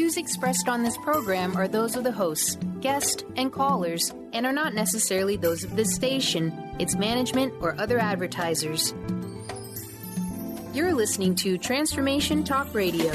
views expressed on this program are those of the hosts, guests, and callers, and are not necessarily those of this station, its management, or other advertisers. You're listening to Transformation Talk Radio.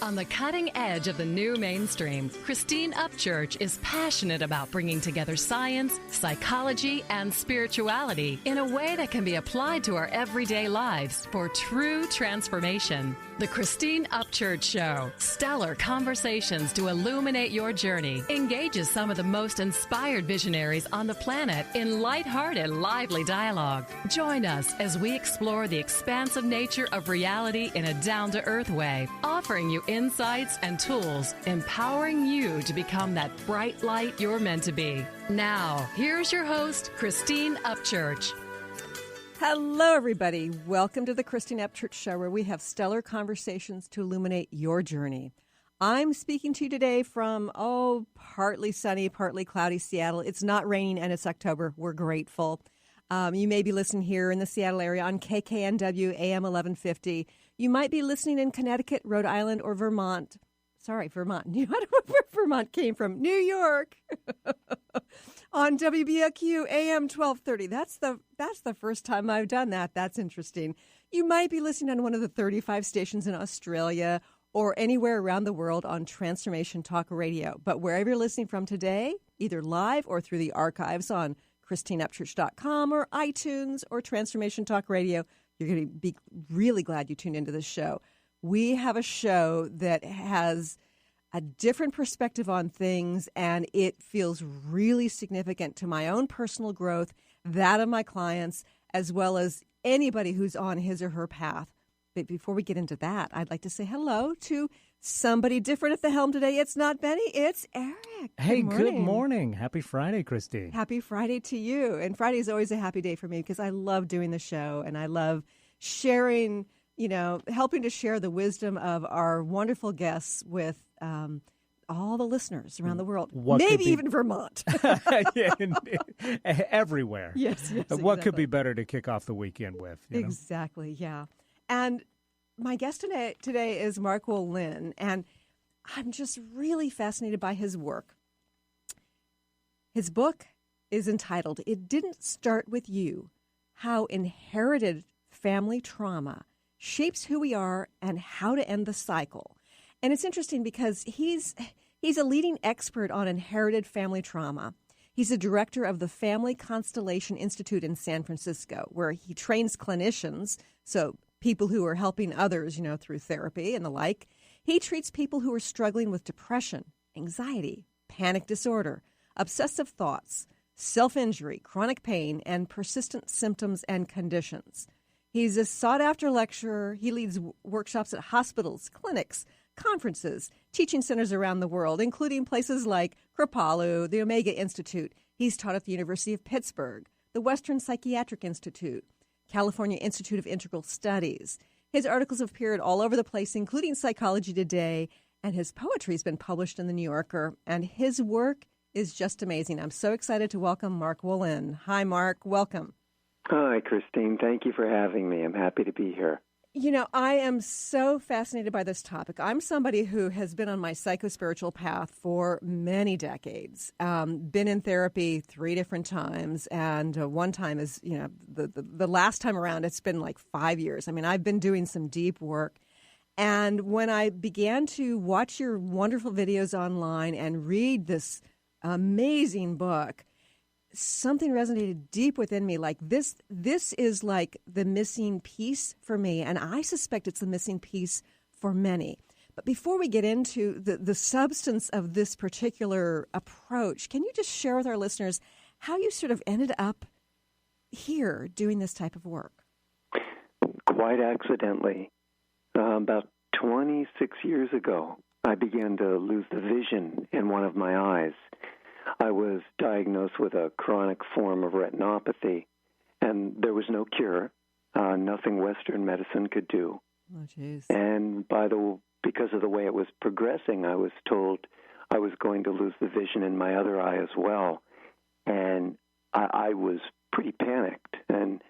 On the cutting edge of the new mainstream, Christine Upchurch is passionate about bringing together science, psychology, and spirituality in a way that can be applied to our everyday lives for true transformation. The Christine Upchurch Show, stellar conversations to illuminate your journey, engages some of the most inspired visionaries on the planet in lighthearted, lively dialogue. Join us as we explore the expansive nature of reality in a down-to-earth way, offering you insights and tools, empowering you to become that bright light you're meant to be. Now, here's your host, Christine Upchurch. Hello, everybody. Welcome to the Christine Upchurch Show, where we have stellar conversations to illuminate your journey. I'm speaking to you today from, partly sunny, partly cloudy Seattle. It's not raining, and it's October. We're grateful. You may be listening here in the Seattle area on KKNW AM 1150. You might be listening in Connecticut, Rhode Island, or Vermont. Sorry, Vermont. I don't know where Vermont came from. New York. On WBLQ AM 1230. That's the first time I've done that. That's interesting. You might be listening on one of the 35 stations in Australia or anywhere around the world on Transformation Talk Radio. But wherever you're listening from today, either live or through the archives on ChristineUpchurch.com or iTunes or Transformation Talk Radio, you're going to be really glad you tuned into this show. We have a show that has a different perspective on things, and it feels really significant to my own personal growth, that of my clients, as well as anybody who's on his or her path. But before we get into that, I'd like to say hello to somebody different at the helm today. It's not Benny, it's Eric. Hey, good morning. Happy Friday, Christine. Happy Friday to you. And Friday is always a happy day for me because I love doing the show, and I love sharing, helping to share the wisdom of our wonderful guests with all the listeners around the world, maybe even Vermont. Everywhere. Yes, What could be better to kick off the weekend with? Exactly, yeah. And my guest today is Mark Wolynn, and I'm just really fascinated by his work. His book is entitled, It Didn't Start With You, How Inherited Family Trauma Shapes Who We Are and How to End the Cycle. And it's interesting because he's a leading expert on inherited family trauma. He's a director of the Family Constellation Institute in San Francisco, where he trains clinicians, so people who are helping others, through therapy and the like. He treats people who are struggling with depression, anxiety, panic disorder, obsessive thoughts, self-injury, chronic pain, and persistent symptoms and conditions. He's a sought-after lecturer. He leads workshops at hospitals, clinics, conferences, teaching centers around the world, including places like Kripalu, the Omega Institute. He's taught at the University of Pittsburgh, the Western Psychiatric Institute, California Institute of Integral Studies. His articles have appeared all over the place, including Psychology Today, and his poetry has been published in The New Yorker, and his work is just amazing. I'm so excited to welcome Mark Wolynn. Hi, Mark. Welcome. Hi, Christine. Thank you for having me. I'm happy to be here. I am so fascinated by this topic. I'm somebody who has been on my psychospiritual path for many decades, been in therapy 3 different times, and one time is, the last time around, it's been like 5 years. I mean, I've been doing some deep work. And when I began to watch your wonderful videos online and read this amazing book, something resonated deep within me. Like this is like the missing piece for me, and I suspect it's the missing piece for many. But before we get into the substance of this particular approach, can you just share with our listeners how you sort of ended up here doing this type of work? Quite accidentally. About 26 years ago, I began to lose the vision in one of my eyes. I was diagnosed with a chronic form of retinopathy, and there was no cure, nothing Western medicine could do. Oh, jeez. And because of the way it was progressing, I was told I was going to lose the vision in my other eye as well. And I was pretty panicked and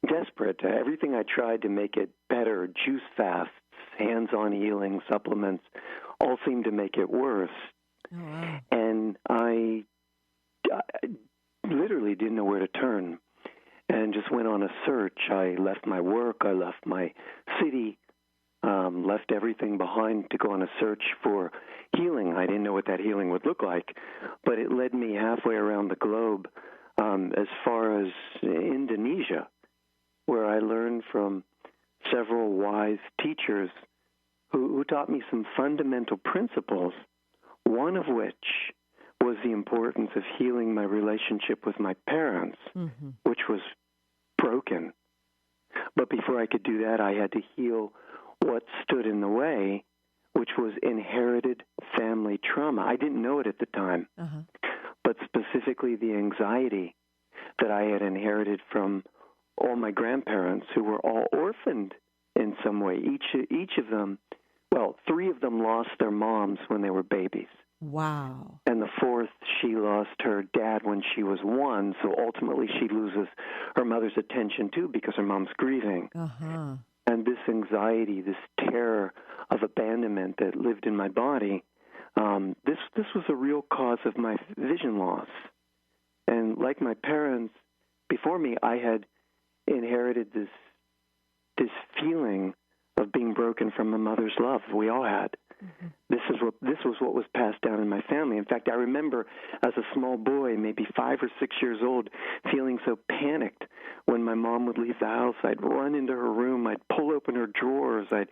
desperate. Everything I tried to make it better, juice fasts, hands-on healing, supplements, all seemed to make it worse. Oh, wow. And I literally didn't know where to turn and just went on a search. I left my work, I left my city, left everything behind to go on a search for healing. I didn't know what that healing would look like, but it led me halfway around the globe, as far as Indonesia, where I learned from several wise teachers who taught me some fundamental principles, one of which was the importance of healing my relationship with my parents, which was broken. But before I could do that, I had to heal what stood in the way, which was inherited family trauma. I didn't know it at the time, but specifically the anxiety that I had inherited from all my grandparents, who were all orphaned in some way. Each of them, well, 3 of them lost their moms when they were babies. Wow. And the 4th, she lost her dad when she was 1, so ultimately she loses her mother's attention too because her mom's grieving. And this anxiety, this terror of abandonment that lived in my body, this was a real cause of my vision loss. And like my parents before me, I had inherited this feeling of being broken from a mother's love. We all had. This was what was passed down in my family. In fact, I remember as a small boy, maybe 5 or 6 years old, feeling so panicked when my mom would leave the house. I'd run into her room. I'd pull open her drawers. I'd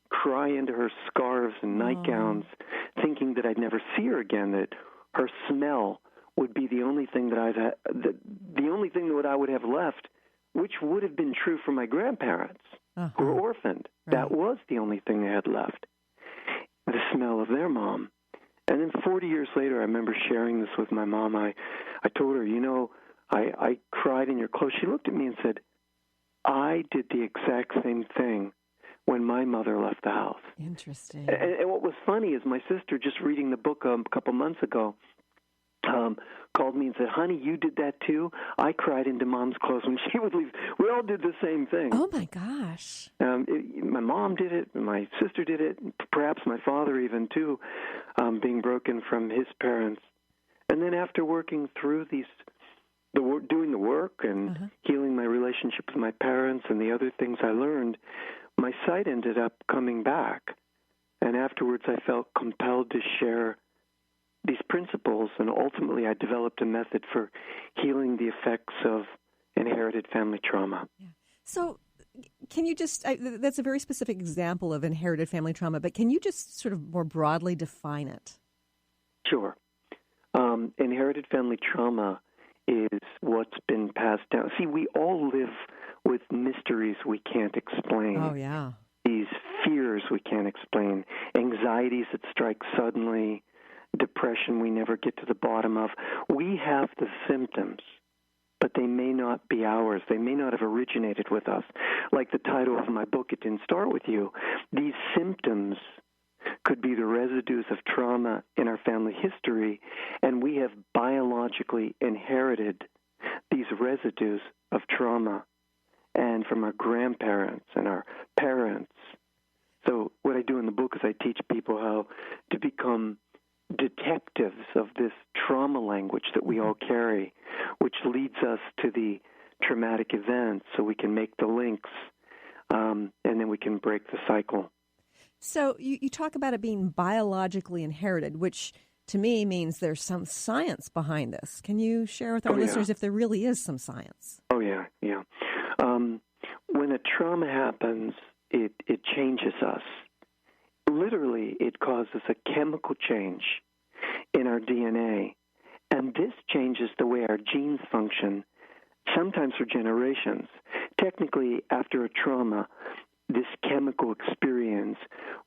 cry into her scarves and nightgowns, thinking that I'd never see her again, that her smell would be the only thing that the only thing that I would have left, which would have been true for my grandparents who were orphaned. Right. That was the only thing they had left, the smell of their mom. And then 40 years later, I remember sharing this with my mom. I told her, I cried in your clothes. She looked at me and said, I did the exact same thing when my mother left the house. Interesting. And what was funny is my sister, just reading the book a couple months ago, called me and said, honey, you did that too? I cried into Mom's clothes when she would leave. We all did the same thing. Oh, my gosh. My mom did it, my sister did it, perhaps my father even too, being broken from his parents. And then after working through doing the work and healing my relationship with my parents and the other things I learned, my sight ended up coming back. And afterwards I felt compelled to share these principles, and ultimately I developed a method for healing the effects of inherited family trauma. Yeah. So can you just, that's a very specific example of inherited family trauma, but can you just sort of more broadly define it? Sure. Inherited family trauma is what's been passed down. See, we all live with mysteries we can't explain. Oh, yeah. These fears we can't explain, anxieties that strike suddenly, depression we never get to the bottom of. We have the symptoms, but they may not be ours. They may not have originated with us. Like the title of my book, It Didn't Start With You. These symptoms could be the residues of trauma in our family history, and we have biologically inherited these residues of trauma and from our grandparents and our parents. So what I do in the book is I teach people how to become detectives of this trauma language that we all carry, which leads us to the traumatic events so we can make the links, and then we can break the cycle. So you talk about it being biologically inherited, which to me means there's some science behind this. Can you share with our listeners if there really is some science? Oh, yeah. When a trauma happens, it changes us. Literally, it causes a chemical change in our DNA, and this changes the way our genes function, sometimes for generations. Technically, after a trauma, this chemical experience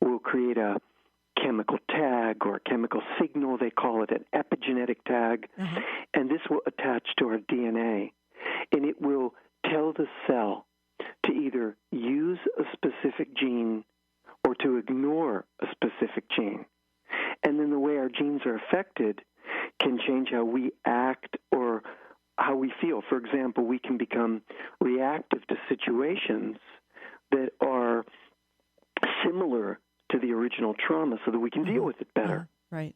will create a chemical tag or a chemical signal. They call it an epigenetic tag, and this will attach to our DNA, and it will tell the cell to either use a specific gene or to ignore a specific gene. And then the way our genes are affected can change how we act or how we feel. For example, we can become reactive to situations that are similar to the original trauma so that we can deal with it better. Right.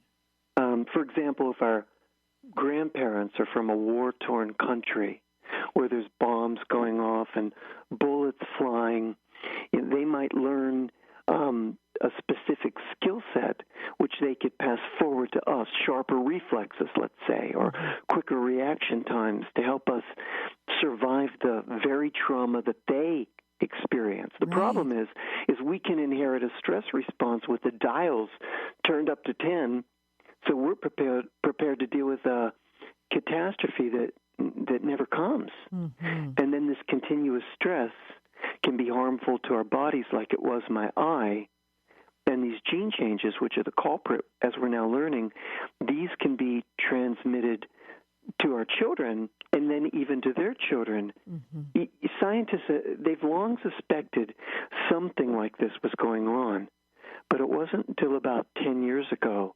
For example, if our grandparents are from a war-torn country where there's bombs going off and bullets flying, they might learn a specific skill set which they could pass forward to us, sharper reflexes, let's say, or quicker reaction times to help us survive the very trauma that they experience. The problem is we can inherit a stress response with the dials turned up to 10, so we're prepared to deal with a catastrophe that never comes. And then this continuous stress can be harmful to our bodies like it was my eye. And these gene changes, which are the culprit, as we're now learning, these can be transmitted to our children and then even to their children. Scientists, they've long suspected something like this was going on, but it wasn't until about 10 years ago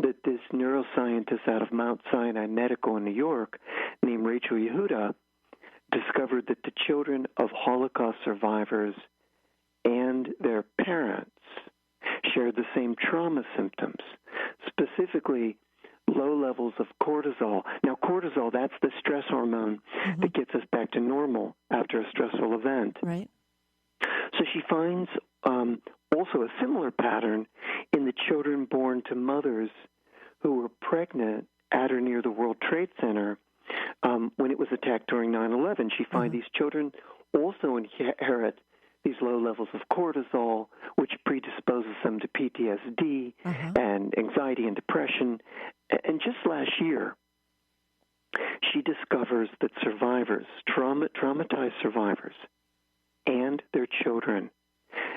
that this neuroscientist out of Mount Sinai Medical in New York named Rachel Yehuda discovered that the children of Holocaust survivors and their parents shared the same trauma symptoms, specifically low levels of cortisol. Now, cortisol, that's the stress hormone that gets us back to normal after a stressful event. Right. So she finds also a similar pattern in the children born to mothers who were pregnant at or near the World Trade Center when it was attacked during 9/11. She finds these children also inherit these low levels of cortisol, which predisposes them to PTSD and anxiety and depression. And just last year, she discovers that survivors, traumatized survivors, and their children,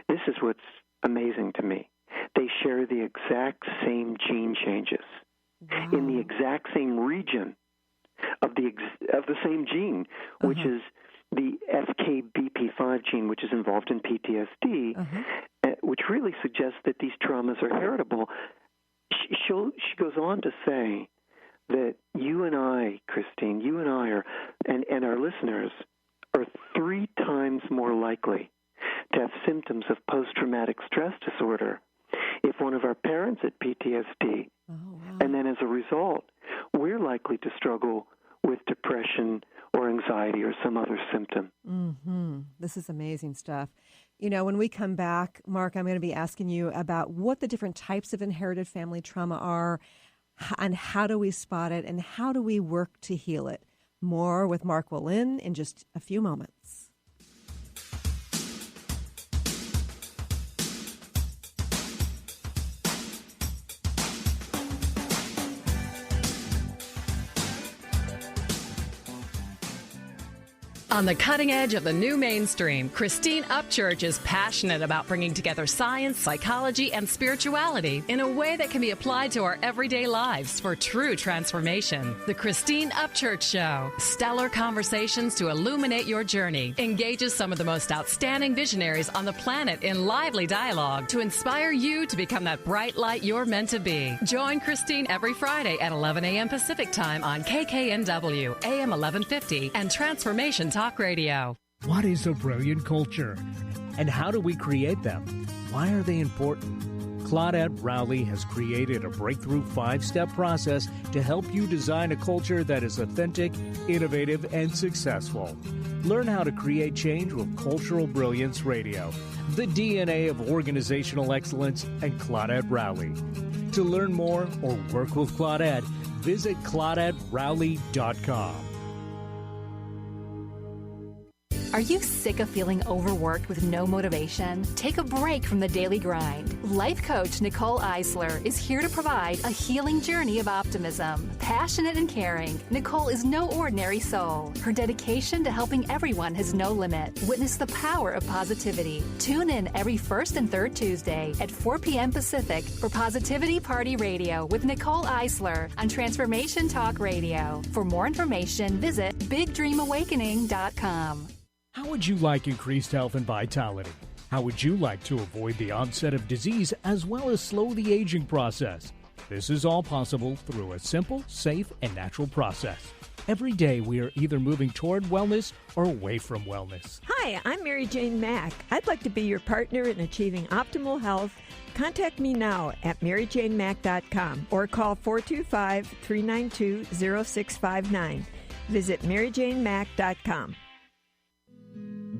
this is what's amazing to me, they share the exact same gene changes in the exact same region of the same gene, which is the FKBP5 gene, which is involved in PTSD, which really suggests that these traumas are heritable. She goes on to say that you and I, Christine, you and I are, and our listeners, are 3 times more likely to have symptoms of post-traumatic stress disorder if one of our parents had PTSD. And then as a result, we're likely to struggle with depression or anxiety or some other symptom. This is amazing stuff. You know, when we come back, Mark, I'm going to be asking you about what the different types of inherited family trauma are and how do we spot it and how do we work to heal it. More with Mark Wolynn in just a few moments. On the cutting edge of the new mainstream, Christine Upchurch is passionate about bringing together science, psychology, and spirituality in a way that can be applied to our everyday lives for true transformation. The Christine Upchurch Show, stellar conversations to illuminate your journey, engages some of the most outstanding visionaries on the planet in lively dialogue to inspire you to become that bright light you're meant to be. Join Christine every Friday at 11 a.m. Pacific Time on KKNW, AM 1150, and Transformation Talk Radio. What is a brilliant culture? And how do we create them? Why are they important? Claudette Rowley has created a breakthrough 5-step process to help you design a culture that is authentic, innovative, and successful. Learn how to create change with Cultural Brilliance Radio, the DNA of organizational excellence, and Claudette Rowley. To learn more or work with Claudette, visit ClaudetteRowley.com. Are you sick of feeling overworked with no motivation? Take a break from the daily grind. Life coach Nicole Eisler is here to provide a healing journey of optimism. Passionate and caring, Nicole is no ordinary soul. Her dedication to helping everyone has no limit. Witness the power of positivity. Tune in every first and third Tuesday at 4 p.m. Pacific for Positivity Party Radio with Nicole Eisler on Transformation Talk Radio. For more information, visit BigDreamAwakening.com. How would you like increased health and vitality? How would you like to avoid the onset of disease as well as slow the aging process? This is all possible through a simple, safe, and natural process. Every day we are either moving toward wellness or away from wellness. Hi, I'm Mary Jane Mack. I'd like to be your partner in achieving optimal health. Contact me now at maryjanemack.com or call 425-392-0659. Visit maryjanemack.com.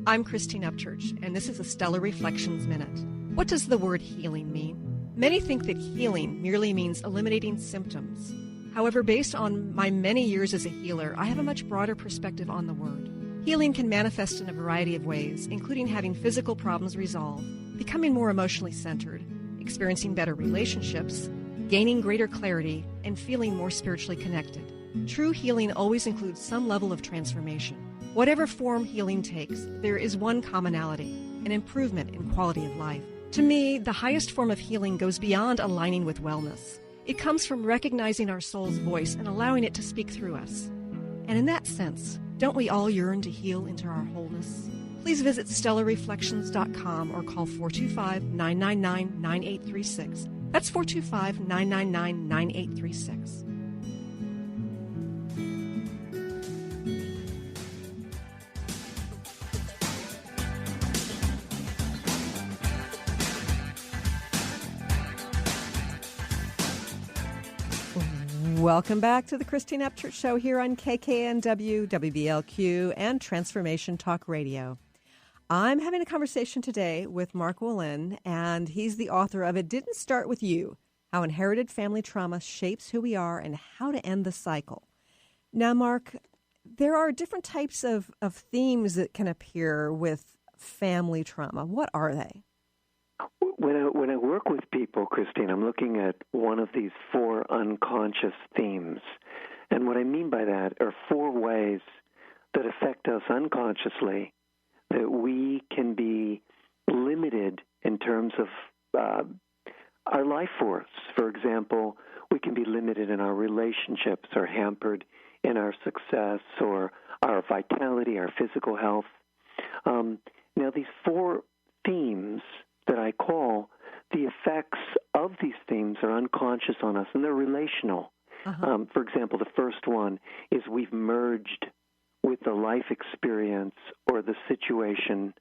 I'm Christine Upchurch, and this is a Stellar Reflections Minute. What does the word healing mean? Many think that healing merely means eliminating symptoms. However, based on my many years as a healer, I have a much broader perspective on the word. Healing can manifest in a variety of ways, including having physical problems resolved, becoming more emotionally centered, experiencing better relationships, gaining greater clarity, and feeling more spiritually connected. True healing always includes some level of transformation. Whatever form healing takes, there is one commonality, an improvement in quality of life. To me, the highest form of healing goes beyond aligning with wellness. It comes from recognizing our soul's voice and allowing it to speak through us. And in that sense, don't we all yearn to heal into our wholeness? Please visit stellarreflections.com or call 425-999-9836. That's 425-999-9836. Welcome back to the Christine Upchurch Show here on KKNW, WBLQ, and Transformation Talk Radio. I'm having a conversation today with Mark Wolynn, and he's the author of It Didn't Start With You, How Inherited Family Trauma Shapes Who We Are and How to End the Cycle. Now, Mark, there are different types of themes that can appear with family trauma. What are they? When I work with people, Christine, I'm looking at one of these 4 unconscious themes. And what I mean by that are 4 ways that affect us unconsciously that we can be limited in terms of our life force. For example, we can be limited in our relationships or hampered in our success or our vitality, our physical health. Now, these 4 themes that I call, the effects of these themes are unconscious on us, and they're relational. For example, the first one is we've merged with the life experience or the situation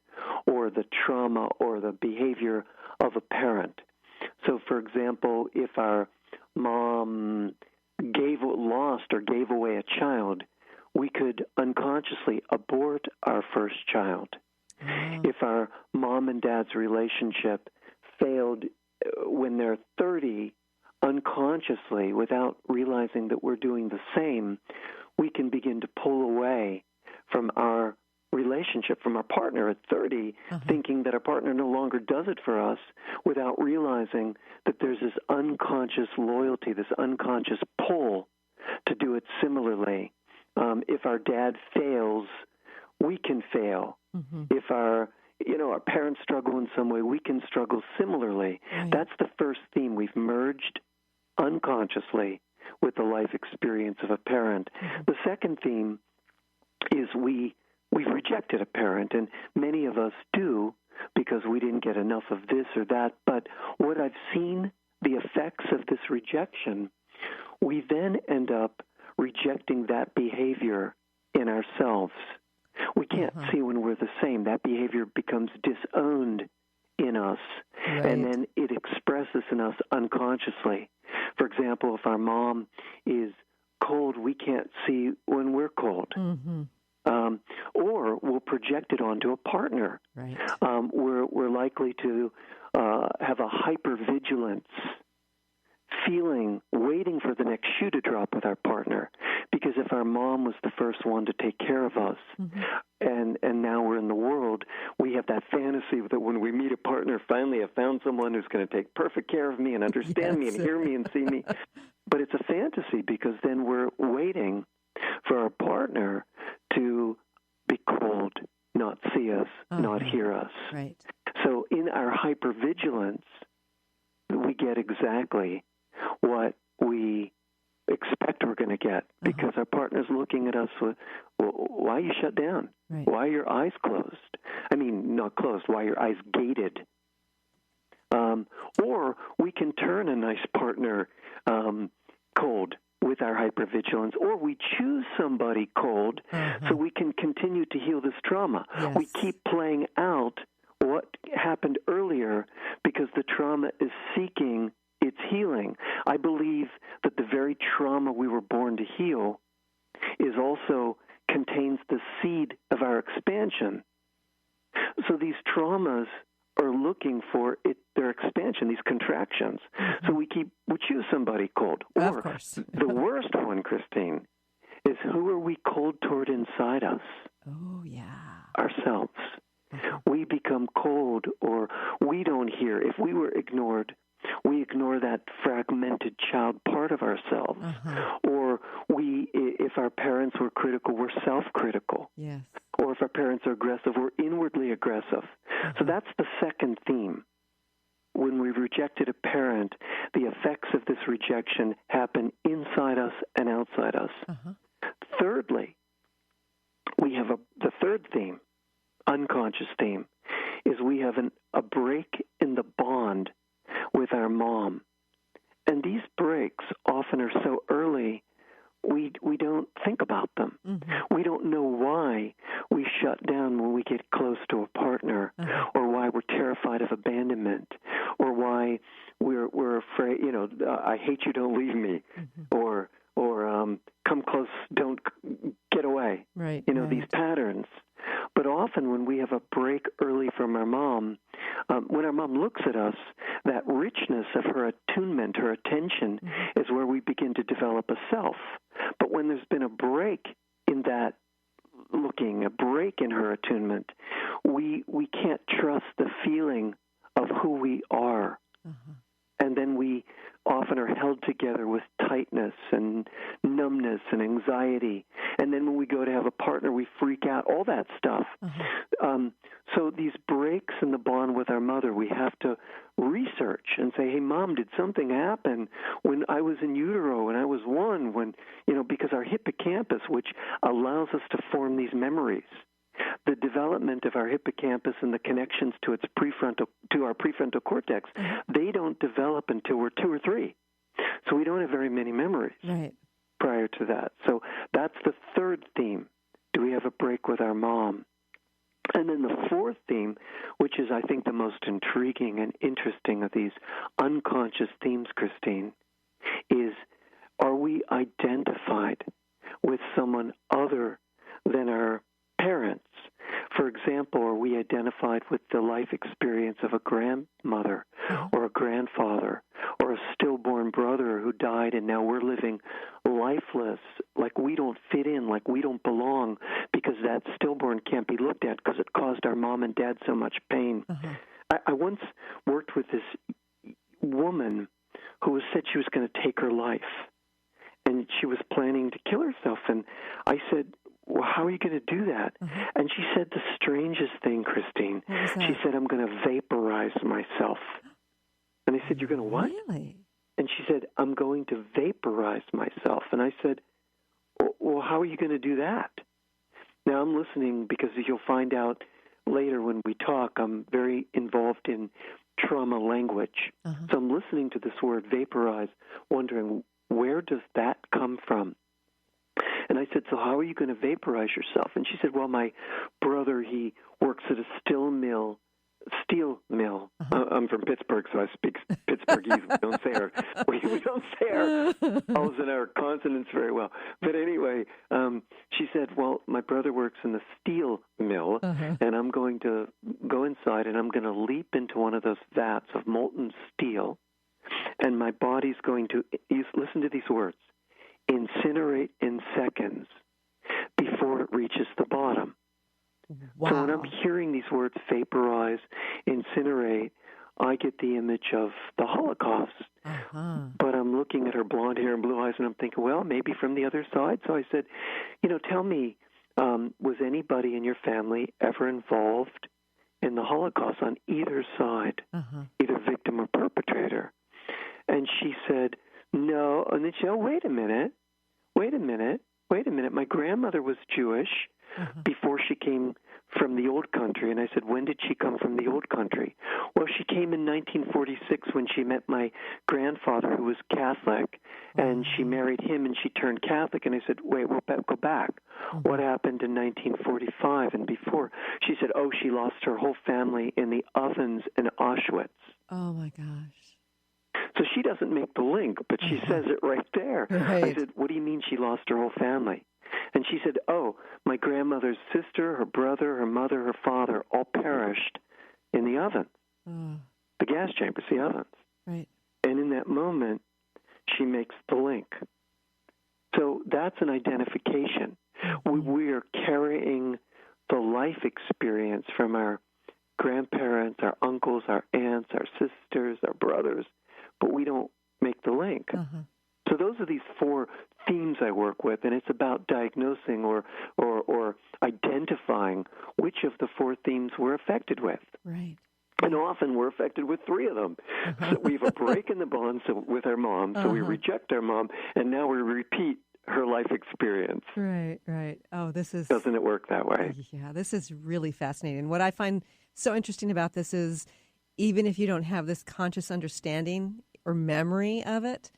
or the trauma or the behavior of a parent. So, for example, if our mom lost or gave away a child, we could unconsciously abort our first child. If our mom and dad's relationship failed when they're 30, unconsciously, without realizing that we're doing the same, we can begin to pull away from our relationship, from our partner at 30, thinking that our partner no longer does it for us, without realizing that there's this unconscious loyalty, this unconscious pull to do it similarly. If our dad fails, we can fail. If our parents struggle in some way, we can struggle similarly. Right. That's the first theme. We've merged unconsciously with the life experience of a parent. The second theme is we've rejected a parent, and many of us do because we didn't get enough of this or that. But what I've seen, the effects of this rejection, we then end up rejecting that behavior in ourselves. We can't see when we're the same. That behavior becomes disowned in us, and then it expresses in us unconsciously. For example, if our mom is cold, we can't see when we're cold. Or we'll project it onto a partner. Right. We're likely to have a hypervigilance feeling, waiting for the next shoe to drop with our partner. Because if our mom was the first one to take care of us, and now we're in the world, we have that fantasy that when we meet a partner, finally I've found someone who's going to take perfect care of me and understand me and hear me and see me. But it's a fantasy because then we're waiting for our partner to be cold, not see us, not hear us. Right. So in our hypervigilance, we get exactly what we expect we're going to get because our partner's looking at us with, well, why are you shut down? Right. Why are your eyes closed? I mean, not closed, why are your eyes gated? Or we can turn a nice partner cold with our hypervigilance, or we choose somebody cold so we can continue to heal this trauma. Yes. We keep playing out what happened earlier because the trauma is seeking its healing. I believe that the very trauma we were born to heal is also contains the seed of our expansion. So these traumas are looking for their expansion, these contractions. So we choose somebody cold. Or of course. the worst one, Christine, is who are we cold toward inside us? Oh, yeah. Ourselves. We become cold, or we don't hear. If we were ignored, we ignore that fragmented child part of ourselves. Or if our parents were critical, we're self-critical. Yes. Or if our parents are aggressive, we're inwardly aggressive. So that's the second theme. When we rejected a parent, the effects of this rejection happen inside us and outside us. Thirdly, we have the third theme, unconscious theme, is we have a break in the bond with our mom. And these breaks often are so early, we don't think about them. We don't know why we shut down when we get close to a partner, or why we're terrified of abandonment, or why we're afraid, I hate you, don't leave me, or come close, don't get away. Right. These patterns. But often when we have a break early from our mom, when our mom looks at us, that richness of her attunement, her attention, is where we begin to develop a self. But when there's been a break in that looking, a break in her attunement, we can't trust the feeling of who we are. And then we often are held together with tightness and numbness and anxiety. And then when we go to have a partner, we freak out, all that stuff. So these breaks in the bond with our mother, we have to research and say, hey, Mom, did something happen when I was in utero and I was one? Because our hippocampus, which allows us to form these memories, the development of our hippocampus and the connections to our prefrontal cortex, they don't develop until we're 2 or 3. So we don't have very many memories prior to that. So that's the third theme. Do we have a break with our mom? And then the fourth theme, which is, I think, the most intriguing and interesting of these unconscious themes, Christine, is, are we identified with someone other than our parents? For example, are we identified with the life experience of a grandmother or a grandfather or a stillborn brother who died and now we're living lifeless, like we don't fit in, like we don't belong, because that stillborn can't be looked at because it caused our mom and dad so much pain. I once worked with this woman who said she was going to take her life, and she was planning to kill herself. And I said, well, how are you going to do that? And she said the strangest thing, Christine. She said, I'm going to vaporize myself. And I said, you're going to what? Really? And she said, I'm going to vaporize myself. And I said, well, how are you going to do that? Now I'm listening because you'll find out later when we talk, I'm very involved in trauma language. So I'm listening to this word vaporize, wondering, where does that come from? And I said, so how are you going to vaporize yourself? And she said, well, my brother, he works at a steel mill. I'm from Pittsburgh, so I speak Pittsburghese. We don't say our vowels and our consonants very well. But anyway, she said, well, my brother works in the steel mill, and I'm going to go inside, and I'm going to leap into one of those vats of molten steel, and my body's going to, listen to these words, incinerate in seconds before it reaches the bottom. Wow. So when I'm hearing these words, vaporize, incinerate, I get the image of the Holocaust. But I'm looking at her blonde hair and blue eyes, and I'm thinking, well, maybe from the other side. So I said, tell me, was anybody in your family ever involved in the Holocaust on either side, either victim or perpetrator? And she said, no. And then she said, oh, wait a minute. My grandmother was Jewish before she came from the old country. And I said, when did she come from the old country? Well, she came in 1946 when she met my grandfather, who was Catholic, and she married him, and she turned Catholic. And I said, wait, we'll go back. What happened in 1945 and before? She said, oh, she lost her whole family in the ovens in Auschwitz. Oh, my gosh. So she doesn't make the link, but she says it right there. Right. I said, what do you mean she lost her whole family? And she said, oh, my grandmother's sister, her brother, her mother, her father all perished in the oven. The gas chambers, the ovens. Right. And in that moment, she makes the link. So that's an identification. We are carrying the life experience from our grandparents, our uncles, our aunts, our sisters, our brothers, but we don't make the link. So those are these four themes I work with, and it's about diagnosing or identifying which of the four themes we're affected with. Right. And often we're affected with three of them. So we have a break in the bond with our mom, so we reject our mom, and now we repeat her life experience. Right, right. Oh, this is... Doesn't it work that way? Yeah, this is really fascinating. What I find so interesting about this is even if you don't have this conscious understanding or memory of it,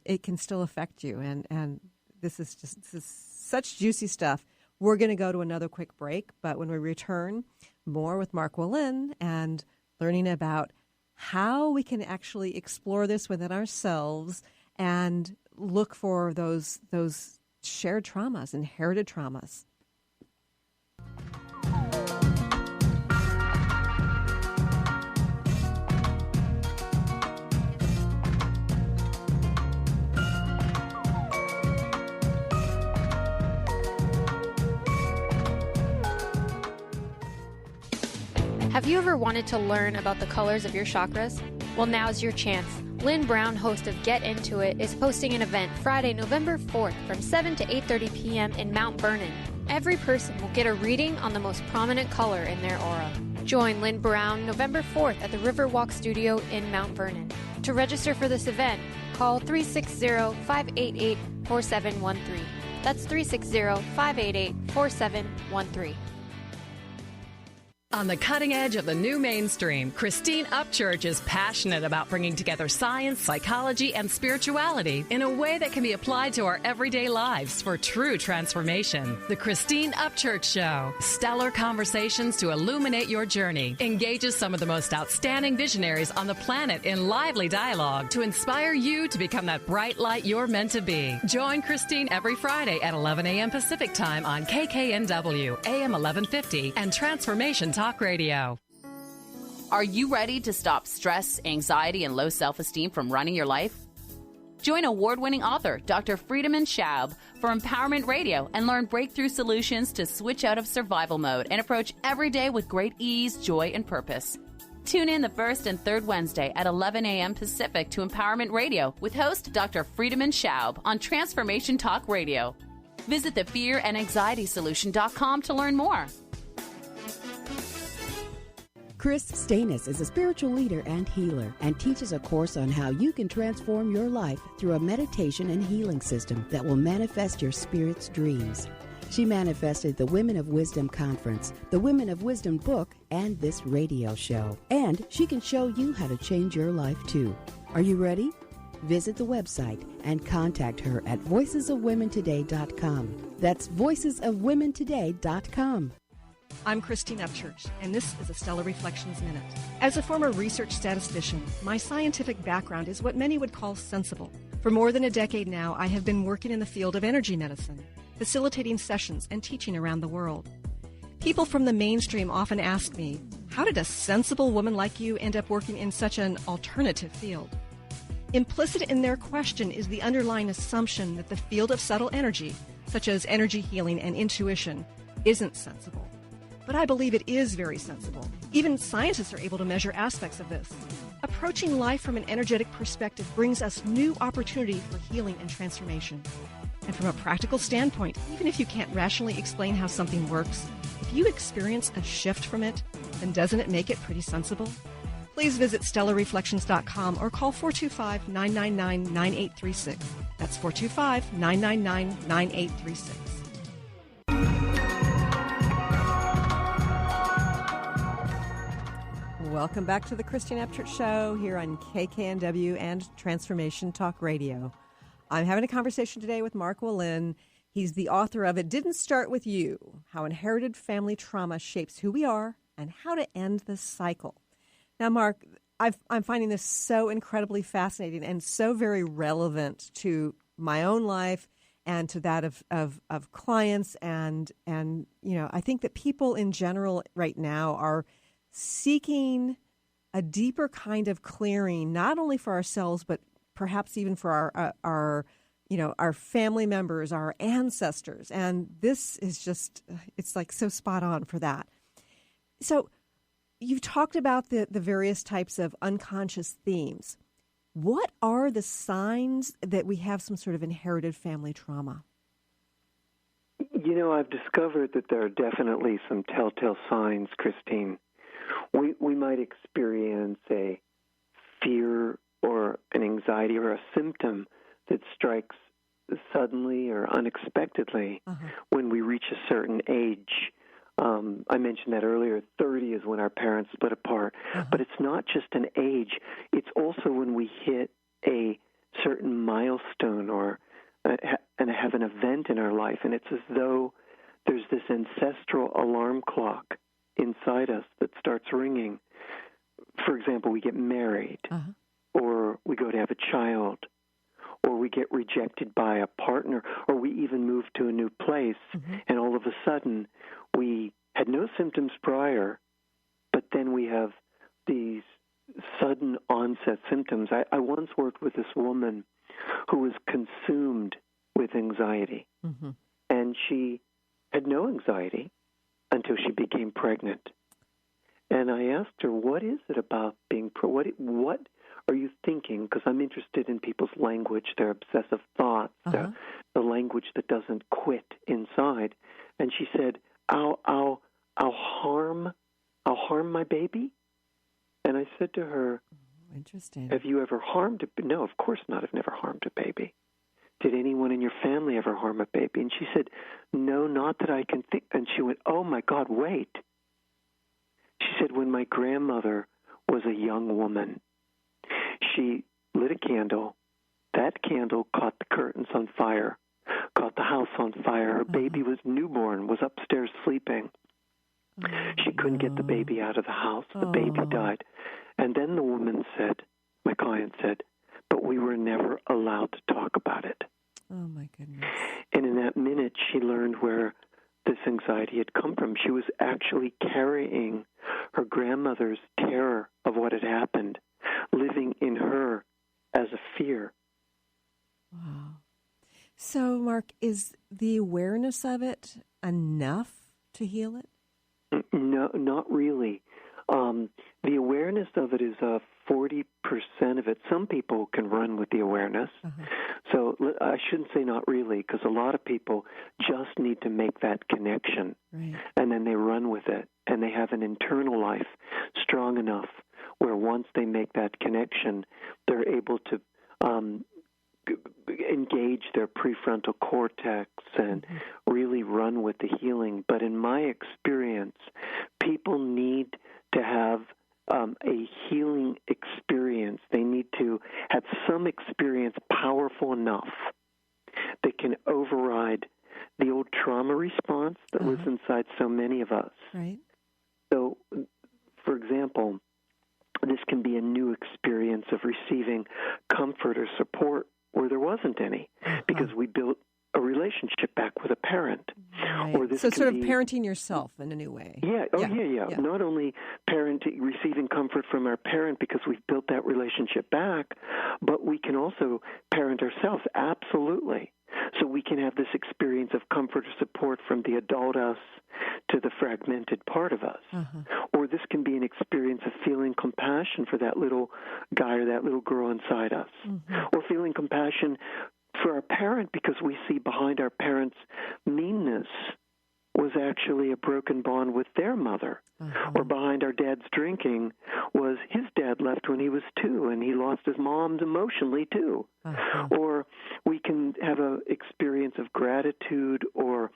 it can still affect you. And this is such juicy stuff. We're going to go to another quick break, but when we return, more with Mark Wolynn and learning about how we can actually explore this within ourselves and look for those shared traumas, inherited traumas. Have you ever wanted to learn about the colors of your chakras? Well, now's your chance. Lynn Brown, host of Get Into It, is hosting an event Friday, November 4th from 7 to 8:30 p.m. in Mount Vernon. Every person will get a reading on the most prominent color in their aura. Join Lynn Brown November 4th at the Riverwalk Studio in Mount Vernon. To register for this event, call 360-588-4713. That's 360-588-4713. On the cutting edge of the new mainstream, Christine Upchurch is passionate about bringing together science, psychology, and spirituality in a way that can be applied to our everyday lives for true transformation. The Christine Upchurch Show, stellar conversations to illuminate your journey, engages some of the most outstanding visionaries on the planet in lively dialogue to inspire you to become that bright light you're meant to be. Join Christine every Friday at 11 a.m. Pacific Time on KKNW, AM 1150, and Transformation Talk Radio. Are you ready to stop stress, anxiety, and low self-esteem from running your life? Join award-winning author Dr. Friedemann Schaub for Empowerment Radio and learn breakthrough solutions to switch out of survival mode and approach every day with great ease, joy, and purpose. Tune in the first and third Wednesday at 11 a.m. Pacific to Empowerment Radio with host Dr. Friedemann Schaub on Transformation Talk Radio. Visit thefearandanxietysolution.com to learn more. Chris Stanis is a spiritual leader and healer and teaches a course on how you can transform your life through a meditation and healing system that will manifest your spirit's dreams. She manifested the Women of Wisdom Conference, the Women of Wisdom book, and this radio show. And she can show you how to change your life too. Are you ready? Visit the website and contact her at voicesofwomentoday.com. That's voicesofwomentoday.com. I'm Christine Upchurch, and this is a Stellar Reflections Minute. As a former research statistician, my scientific background is what many would call sensible. For more than a decade now, I have been working in the field of energy medicine, facilitating sessions and teaching around the world. People from the mainstream often ask me, how did a sensible woman like you end up working in such an alternative field? Implicit in their question is the underlying assumption that the field of subtle energy, such as energy healing and intuition, isn't sensible. But I believe it is very sensible. Even scientists are able to measure aspects of this. Approaching life from an energetic perspective brings us new opportunity for healing and transformation. And from a practical standpoint, even if you can't rationally explain how something works, if you experience a shift from it, then doesn't it make it pretty sensible? Please visit StellarReflections.com or call 425-999-9836. That's 425-999-9836. Welcome back to the Christine Upchurch Show here on KKNW and Transformation Talk Radio. I'm having a conversation today with Mark Wolynn. He's the author of It Didn't Start With You, How Inherited Family Trauma Shapes Who We Are and How to End the Cycle. Now, Mark, I'm finding this so incredibly fascinating and so very relevant to my own life and to that of clients. And I think that people in general right now are seeking a deeper kind of clearing, not only for ourselves, but perhaps even for our family members, our ancestors. And this is just, it's like so spot on for that. So you've talked about the various types of unconscious themes. What are the signs that we have some sort of inherited family trauma? I've discovered that there are definitely some telltale signs, Christine. We might experience a fear or an anxiety or a symptom that strikes suddenly or unexpectedly when we reach a certain age. I mentioned that earlier, 30 is when our parents split apart. But it's not just an age. It's also when we hit a certain milestone or have an event in our life. And it's as though there's this ancestral alarm clock inside us that starts ringing. For example, we get married, or we go to have a child, or we get rejected by a partner, or we even move to a new place, and all of a sudden we had no symptoms prior, but then we have these sudden onset symptoms. I once worked with this woman who was consumed with anxiety, and she had no anxiety until she became pregnant. And I asked her, what is it about being what are you thinking? Because I'm interested in people's language, their obsessive thoughts, the language that doesn't quit inside. And she said, I'll harm my baby. And I said to her, interesting. Have you ever harmed a baby? No, of course not. I've never harmed a baby. Did anyone in your family ever harm a baby? And she said, no, not that I can think. And she went, oh my God, wait. She said, when my grandmother was a young woman, she lit a candle. That candle caught the curtains on fire, caught the house on fire. Her baby was newborn, was upstairs sleeping. She couldn't get the baby out of the house. The baby died. And then the woman said, my client said, but we were never allowed to talk about it. Oh, my goodness. And in that minute, she learned where this anxiety had come from. She was actually carrying her grandmother's terror of what had happened, living in her as a fear. Wow. So, Mark, is the awareness of it enough to heal it? No, not really. The awareness of it is 40% of it. Some people can run with the awareness. So I shouldn't say not really, because a lot of people just need to make that connection. Right. And then they run with it. And they have an internal life strong enough where once they make that connection, they're able to engage their prefrontal cortex and really run with the healing. But in my experience, people need to have a healing experience. They need to have some experience powerful enough that can override the old trauma response that lives inside so many of us. Right. So, for example, this can be a new experience of receiving comfort or support where there wasn't any, because we built a relationship back with a parent. Right. Or this so sort of be parenting yourself in a new way. Yeah. Yeah. Not only receiving comfort from our parent because we've built that relationship back, but we can also parent ourselves, absolutely. So we can have this experience of comfort or support from the adult us to the fragmented part of us. Or this can be an experience of feeling compassion for that little guy or that little girl inside us. Or feeling compassion for our parent because we see behind our parents' meanness was actually a broken bond with their mother. Or behind our dad's drinking was his dad left when he was 2 and he lost his mom emotionally too. Or we can have an experience of gratitude or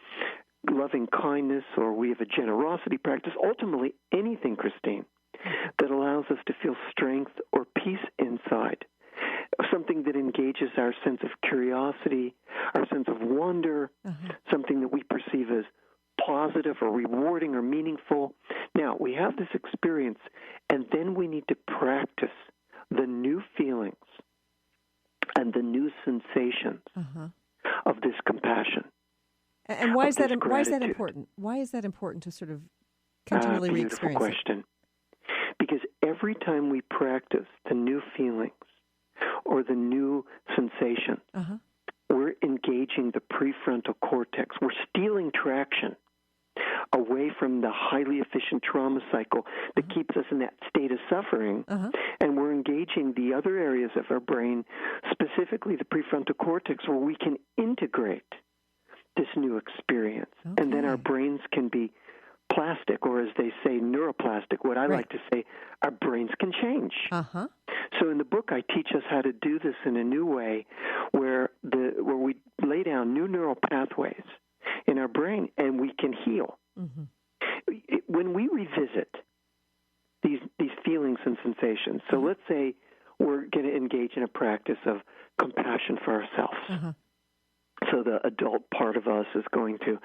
loving kindness, or we have a generosity practice. Ultimately, anything, Christine, that allows us to feel strength or peace inside, something that engages our sense of curiosity, our sense of wonder, something that we perceive as positive or rewarding or meaningful. Now, we have this experience, and then we need to practice the new feelings and the new sensations of this compassion. And why is that important? Why is that important to sort of continually re-experience Beautiful question. Because every time we practice the new feelings or the new sensation, we're engaging the prefrontal cortex. We're stealing traction away from the highly efficient trauma cycle that keeps us in that state of suffering, and we're engaging the other areas of our brain, specifically the prefrontal cortex, where we can integrate this new experience. And then our brains can be plastic, or as they say, neuroplastic. What I like to say, our brains can change. So in the book, I teach us how to do this in a new way, where we lay down new neural pathways in our brain, and we can heal. When we revisit these feelings and sensations, so let's say we're going to engage in a practice of compassion for ourselves. So the adult part of us is going to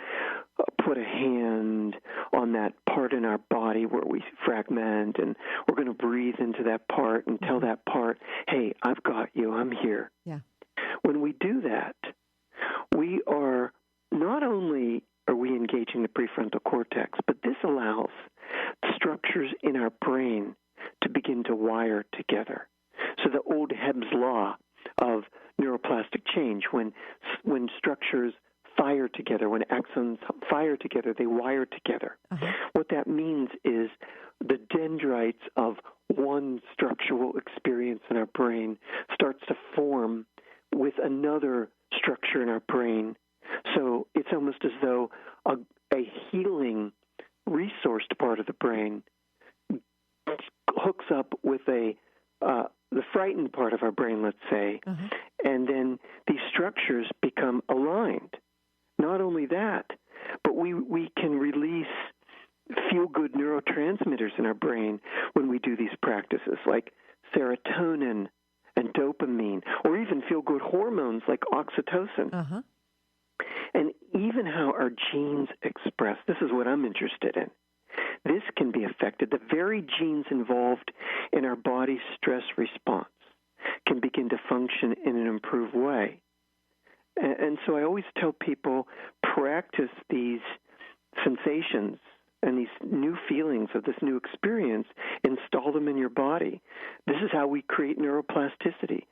put a hand on that part in our body where we fragment, and we're going to breathe into that part and tell that part, hey, I've got you, I'm here. When we do that, we are not only are we engaging the prefrontal cortex, but this allows structures in our brain to begin to wire together. So the old Hebb's law of neuroplastic change, when structures fire together, when axons fire together, they wire together. What that means is the dendrites of one structural experience in our brain starts to form with another structure in our brain. So it's almost as though a healing, resourced part of the brain hooks up with the frightened part of our brain, let's say, and then these structures become aligned. Not only that, but we can release feel-good neurotransmitters in our brain when we do these practices, like serotonin and dopamine, or even feel-good hormones like oxytocin. And even how our genes express, this is what I'm interested in. This can be affected. The very genes involved in our body's stress response can begin to function in an improved way. And so I always tell people, practice these sensations and these new feelings of this new experience, install them in your body. This is how we create neuroplasticity.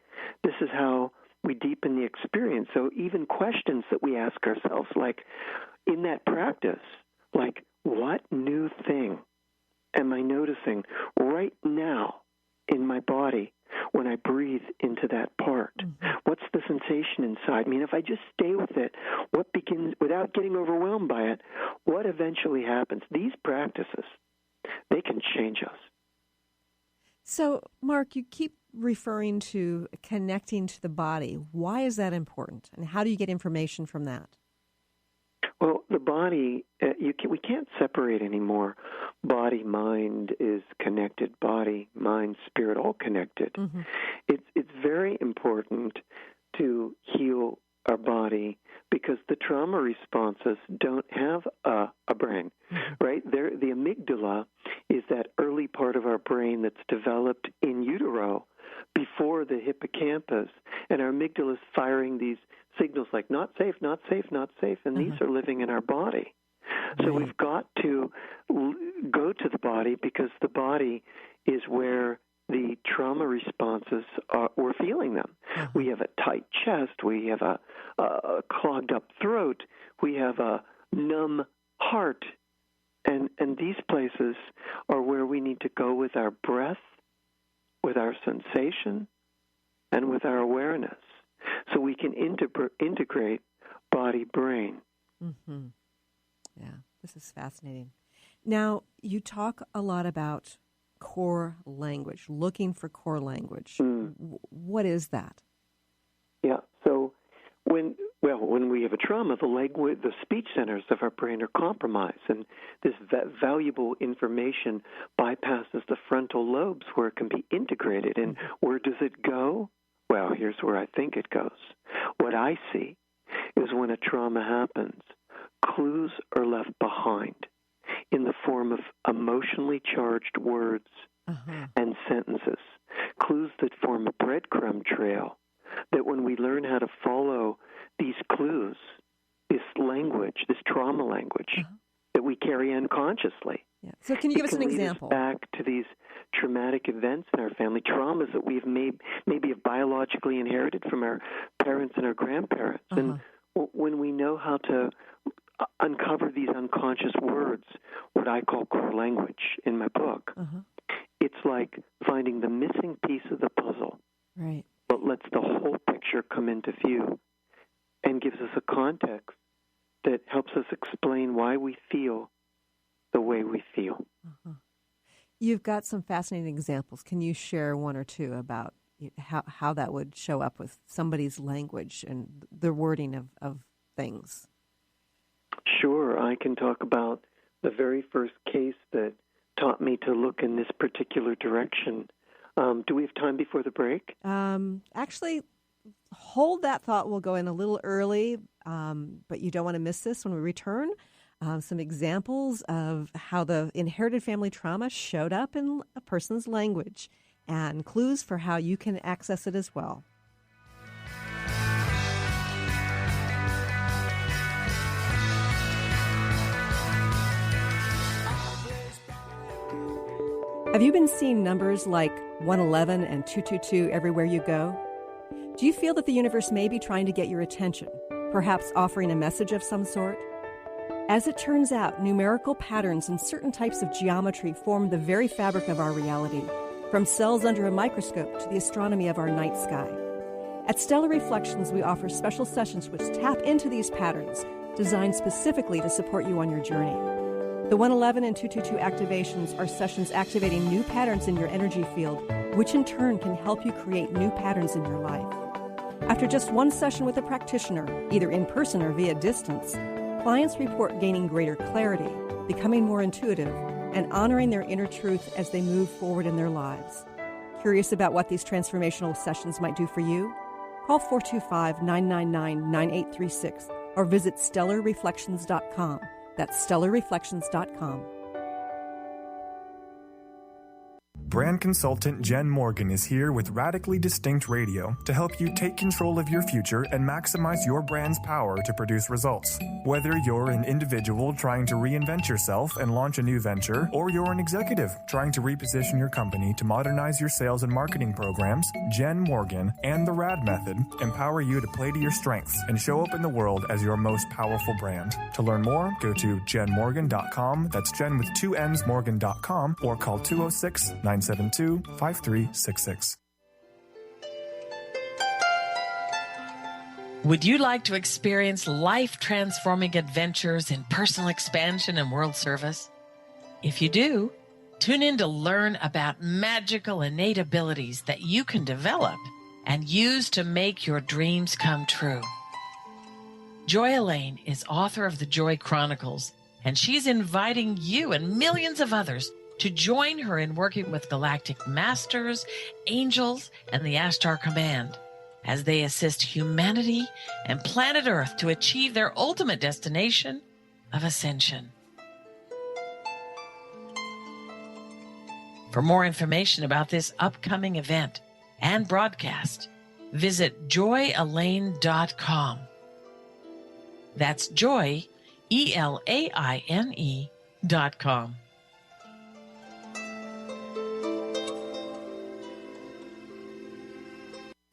This is how we deepen the experience. So even questions that we ask ourselves, like in that practice, like, what new thing am I noticing right now in my body when I breathe into that part? What's the sensation inside me? And if I just stay with it, what begins, without getting overwhelmed by it, what eventually happens? These practices, they can change us. So, Mark, you keep referring to connecting to the body. Why is that important? And how do you get information from that? Well, the body, we can't separate anymore. Body, mind is connected. Body, mind, spirit, all connected. It's very important to heal our body because the trauma responses don't have a brain, right? The amygdala is that early part of our brain that's developed in utero before the hippocampus, and our amygdala is firing these signals like not safe, not safe, not safe, and these are living in our body. So we've got to go to the body because the body is where the trauma responses we're feeling them. We have a tight chest. We have a clogged up throat. We have a numb heart. And these places are where we need to go with our breath, with our sensation, and with our awareness. So we can integrate body-brain. Yeah, this is fascinating. Now, you talk a lot about core language, looking for core language. What is that? Yeah, so Well, when we have a trauma, the speech centers of our brain are compromised, and this valuable information bypasses the frontal lobes where it can be integrated. And where does it go? Well, here's where I think it goes. What I see is when a trauma happens, clues are left behind in the form of emotionally charged words and sentences, clues that form a breadcrumb trail, that when we learn how to follow these clues, this language, this trauma language that we carry unconsciously. Yeah. So can you give us an example? Back to these traumatic events in our family, traumas that we've maybe have biologically inherited from our parents and our grandparents. And when we know how to uncover these unconscious words, what I call core language in my book, it's like finding the missing piece of the puzzle, right? But lets the whole picture come into view and gives us a context that helps us explain why we feel the way we feel. You've got some fascinating examples. Can you share one or two about how that would show up with somebody's language and the wording of things? Sure. I can talk about the very first case that taught me to look in this particular direction. Do we have time before the break? Actually, hold that thought. We'll go in a little early, but you don't want to miss this when we return. Some examples of how the inherited family trauma showed up in a person's language and clues for how you can access it as well. Have you been seeing numbers like 111 and 222 everywhere you go? Do you feel that the universe may be trying to get your attention, perhaps offering a message of some sort? As it turns out, numerical patterns and certain types of geometry form the very fabric of our reality, from cells under a microscope to the astronomy of our night sky. At Stellar Reflections, we offer special sessions which tap into these patterns, designed specifically to support you on your journey. The 111 and 222 activations are sessions activating new patterns in your energy field, which in turn can help you create new patterns in your life. After just one session with a practitioner, either in person or via distance, clients report gaining greater clarity, becoming more intuitive, and honoring their inner truth as they move forward in their lives. Curious about what these transformational sessions might do for you? Call 425-999-9836 or visit stellarreflections.com. That's stellarreflections.com. Brand consultant Jen Morgan is here with Radically Distinct Radio to help you take control of your future and maximize your brand's power to produce results. Whether you're an individual trying to reinvent yourself and launch a new venture, or you're an executive trying to reposition your company to modernize your sales and marketing programs, Jen Morgan and the RAD Method empower you to play to your strengths and show up in the world as your most powerful brand. To learn more, go to jenmorgan.com. That's Jen with 2 N's, Morgan.com, or call 206-972-5366. Would you like to experience life-transforming adventures in personal expansion and world service? If you do, tune in to learn about magical innate abilities that you can develop and use to make your dreams come true. Joy Elaine is author of the Joy Chronicles, and she's inviting you and millions of others to join her in working with galactic masters, angels, and the Ashtar Command as they assist humanity and planet Earth to achieve their ultimate destination of ascension. For more information about this upcoming event and broadcast, visit joyelaine.com. That's joy, ELAINE.com.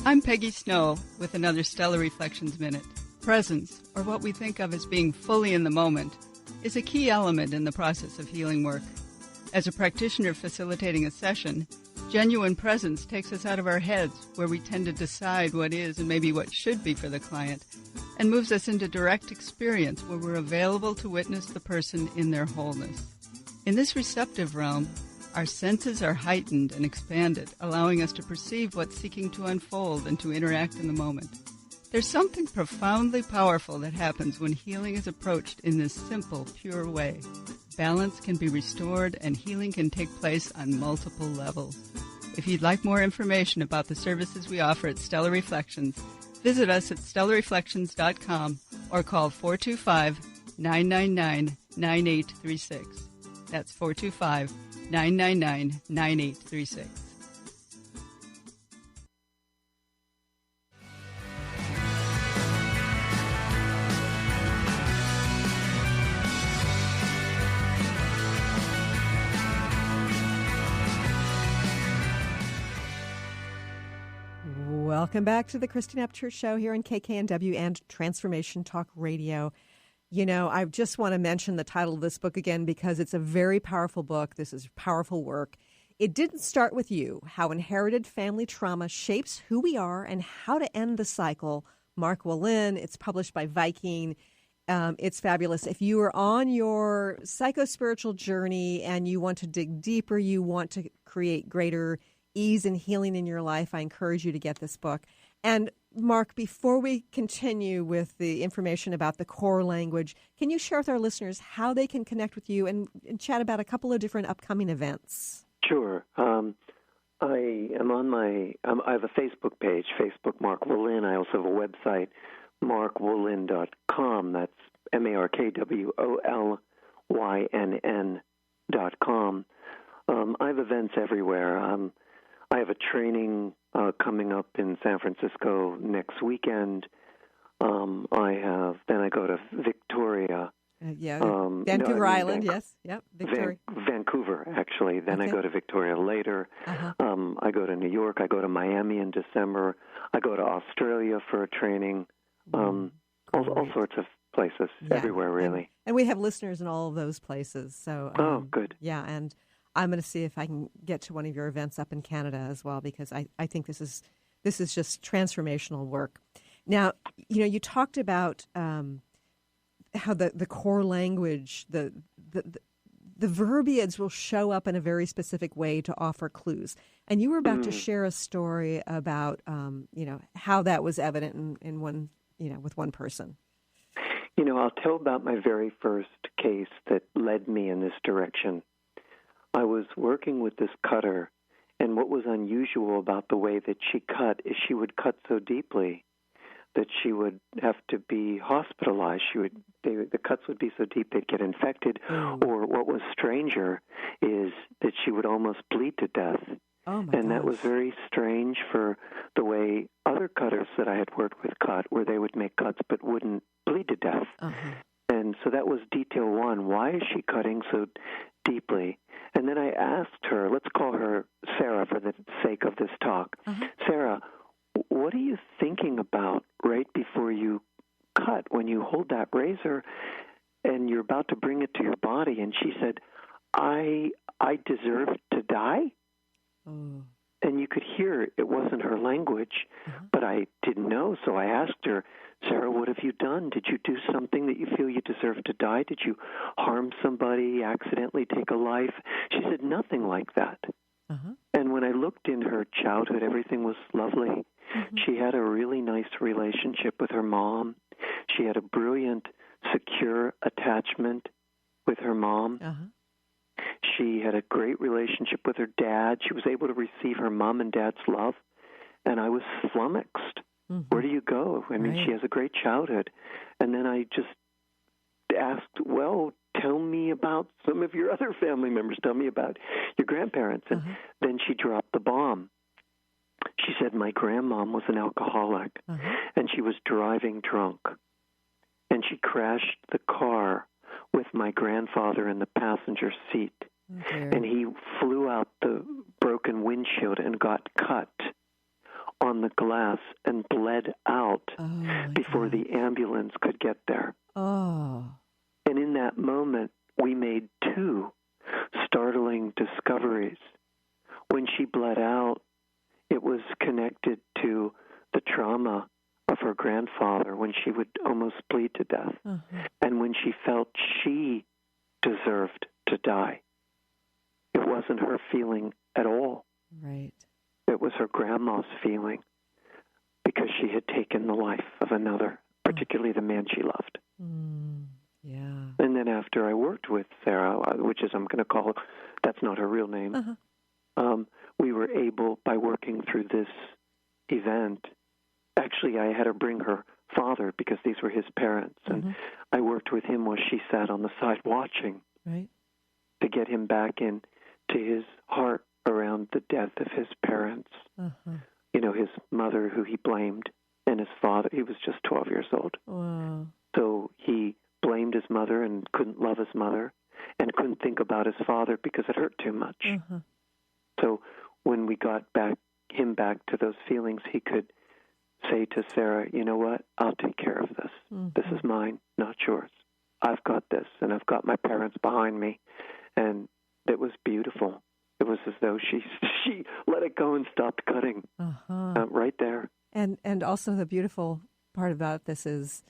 I'm Peggy Snow with another Stellar Reflections Minute. Presence, or what we think of as being fully in the moment, is a key element in the process of healing work. As a practitioner facilitating a session, genuine presence takes us out of our heads, where we tend to decide what is and maybe what should be for the client, and moves us into direct experience where we're available to witness the person in their wholeness. In this receptive realm, our senses are heightened and expanded, allowing us to perceive what's seeking to unfold and to interact in the moment. There's something profoundly powerful that happens when healing is approached in this simple, pure way. Balance can be restored and healing can take place on multiple levels. If you'd like more information about the services we offer at Stellar Reflections, visit us at stellarreflections.com or call 425-999-9836. That's 425-999-9836. Welcome back to the Christine Upchurch Show here on KKNW and Transformation Talk Radio. You know, I just want to mention the title of this book again because it's a very powerful book. This is powerful work. It Didn't Start With You, How Inherited Family Trauma Shapes Who We Are and How to End the Cycle. Mark Wolynn. It's published by Viking. It's fabulous. If you are on your psycho-spiritual journey and you want to dig deeper, you want to create greater ease and healing in your life, I encourage you to get this book. And Mark, before we continue with the information about the core language, can you share with our listeners how they can connect with you and chat about a couple of different upcoming events? Sure. I am on I have a Facebook page, Facebook Mark Wolynn. I also have a website, markwolynn.com. That's markwolynn.com. I have events everywhere. I have a training coming up in San Francisco next weekend. Then I go to Victoria. Vancouver Island, yes. Yep, Victoria. Vancouver, actually. Then I go to Victoria later. I go to New York. I go to Miami in December. I go to Australia for a training. All sorts of places, everywhere, really. And we have listeners in all of those places. So, good. Yeah, and I'm going to see if I can get to one of your events up in Canada as well, because I think this is just transformational work. Now, you know, you talked about how the core language, the verbiage will show up in a very specific way to offer clues. And you were about to share a story about, how that was evident in one, with one person. You know, I'll tell about my very first case that led me in this direction. I was working with this cutter, and what was unusual about the way that she cut is she would cut so deeply that she would have to be hospitalized. The cuts would be so deep they'd get infected, or what was stranger is that she would almost bleed to death. And that was very strange for the way other cutters that I had worked with cut, where they would make cuts but wouldn't bleed to death. And so that was detail one. Why is she cutting so deeply? And then I asked her, let's call her Sarah for the sake of this talk. Sarah, what are you thinking about right before you cut, when you hold that razor and you're about to bring it to your body? And she said, I deserve to die? And you could hear it wasn't her language, but I didn't know. So I asked her, Sarah, what have you done? Did you do something that you feel you deserve to die? Did you harm somebody, accidentally take a life? She said, nothing like that. And when I looked in her childhood, everything was lovely. She had a really nice relationship with her mom. She had a brilliant, secure attachment with her mom. She had a great relationship with her dad. She was able to receive her mom and dad's love. And I was flummoxed. Where do you go? I mean, she has a great childhood. And then I just asked, well, tell me about some of your other family members. Tell me about your grandparents. And then she dropped the bomb. She said my grandmom was an alcoholic, and she was driving drunk. And she crashed the car with my grandfather in the passenger seat. And he flew out the broken windshield and got cut on the glass and bled out before the ambulance could get there. And in that moment, we made two startling discoveries. When she bled out, it was connected to the trauma of her grandfather when she would almost bleed to death. And when she felt she deserved to die, it wasn't her feeling at all. It was her grandma's feeling. because she had taken the life of another, particularly the man she loved. Yeah. And then after I worked with Sarah, which is, I'm going to call her, that's not her real name, we were able, by working through this event, actually I had her bring her father because these were his parents, and I worked with him while she sat on the side watching, right, to get him back in to his heart around the death of his parents. You know, his mother, who he blamed, and his father. He was just 12 years old. Wow. So he blamed his mother and couldn't love his mother and couldn't think about his father because it hurt too much. So when we got him back to those feelings, he could say to Sarah, you know what, I'll take care of this. This is mine, not yours. I've got this, and I've got my parents behind me. And it was beautiful. It was as though she let it go and stopped cutting right there. And also the beautiful part about this is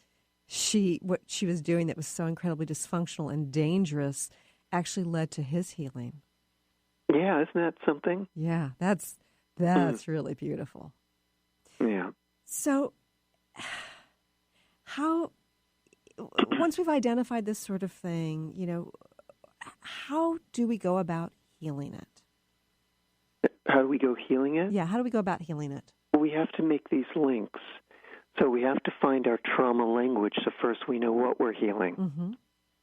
what she was doing that was so incredibly dysfunctional and dangerous actually led to his healing. Yeah, isn't that something? Yeah, that's really beautiful. Yeah. So how, once we've identified this sort of thing, you know, how do we go about healing it? How do we go healing it? Yeah, how do we go about healing it? We have to make these links. So we have to find our trauma language so first we know what we're healing.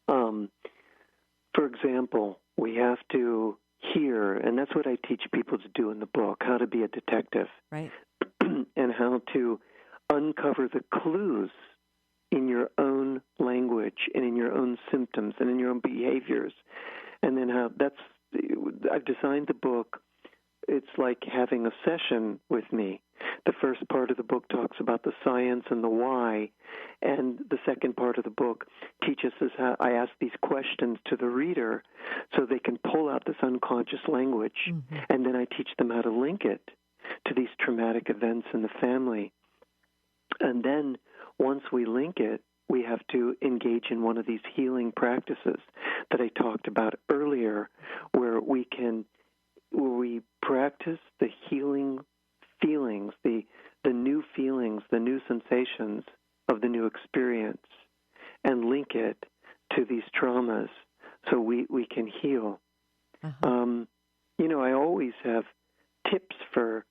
For example, we have to hear, and that's what I teach people to do in the book, how to be a detective. Right. And how to uncover the clues in your own language and in your own symptoms and in your own behaviors. And then I've designed the book, it's like having a session with me. The first part of the book talks about the science and the why, and the second part of the book teaches us how I ask these questions to the reader so they can pull out this unconscious language, and then I teach them how to link it to these traumatic events in the family. And then once we link it, we have to engage in one of these healing practices that I talked about earlier, where we practice the healing feelings, the new feelings, the new sensations of the new experience, and link it to these traumas so we can heal. You know, I always have tips for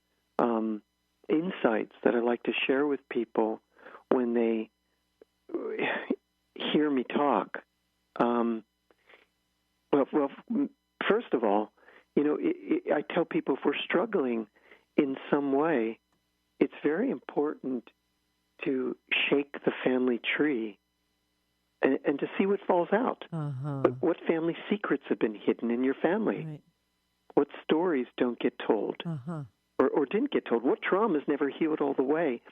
insights that I like to share with people when they hear me talk. Well, first of all, you know, I tell people if we're struggling in some way, it's very important to shake the family tree and to see what falls out. What family secrets have been hidden in your family? Right. What stories don't get told or didn't get told? What traumas never healed all the way?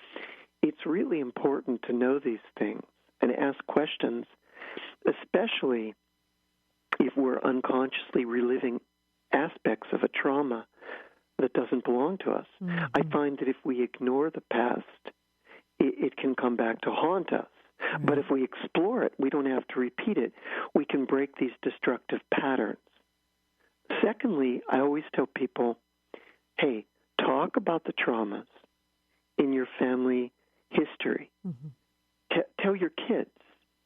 It's really important to know these things and ask questions, especially if we're unconsciously reliving aspects of a trauma that doesn't belong to us. I find that if we ignore the past, it can come back to haunt us. But if we explore it, we don't have to repeat it. We can break these destructive patterns. Secondly, I always tell people, hey, talk about the traumas in your family history. Tell your kids.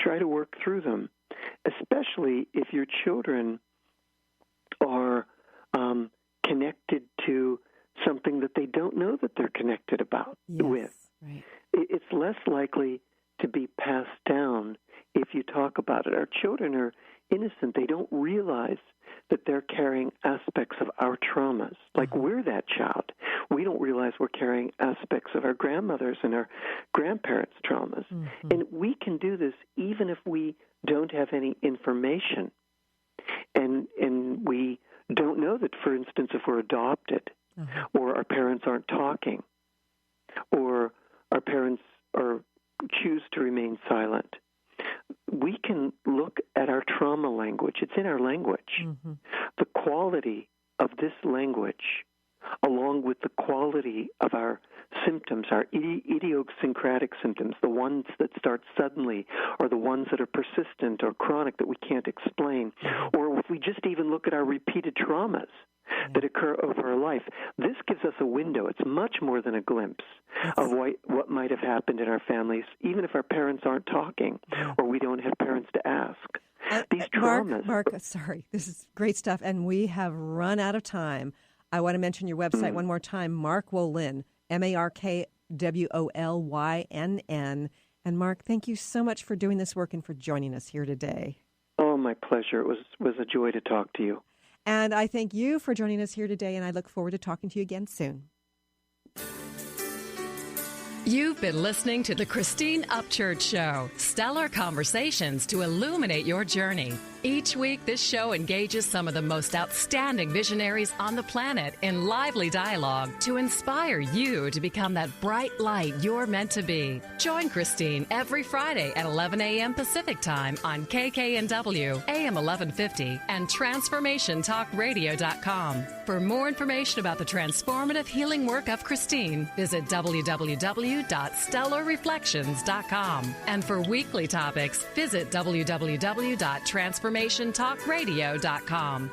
Try to work through them, especially if your children are connected to something that they don't know that they're connected with. Right. It's less likely to be passed down if you talk about it. Our children are innocent. They don't realize that they're carrying aspects of our traumas. Like we're that child. We don't realize we're carrying aspects of our grandmothers and our grandparents' traumas. And we can do this even if we don't have any information. And we don't know that, for instance, if we're adopted or our parents aren't talking or our parents choose to remain silent, we can look at our trauma language. It's in our language. The quality of this language, along with the quality of our symptoms, our idiosyncratic symptoms, the ones that start suddenly or the ones that are persistent or chronic that we can't explain, or if we just even look at our repeated traumas, that occur over a life. This gives us a window. It's much more than a glimpse of what might have happened in our families, even if our parents aren't talking or we don't have parents to ask. These traumas. Mark, sorry, this is great stuff, and we have run out of time. I want to mention your website one more time, Mark Wolynn, MarkWollynn. And Mark, thank you so much for doing this work and for joining us here today. Oh, my pleasure. It was a joy to talk to you. And I thank you for joining us here today, and I look forward to talking to you again soon. You've been listening to the Christine Upchurch Show, stellar conversations to illuminate your journey. Each week, this show engages some of the most outstanding visionaries on the planet in lively dialogue to inspire you to become that bright light you're meant to be. Join Christine every Friday at 11 a.m. Pacific Time on KKNW, AM 1150, and TransformationTalkRadio.com. For more information about the transformative healing work of Christine, visit www.stellarreflections.com. And for weekly topics, visit www.transformationtalkradio.com.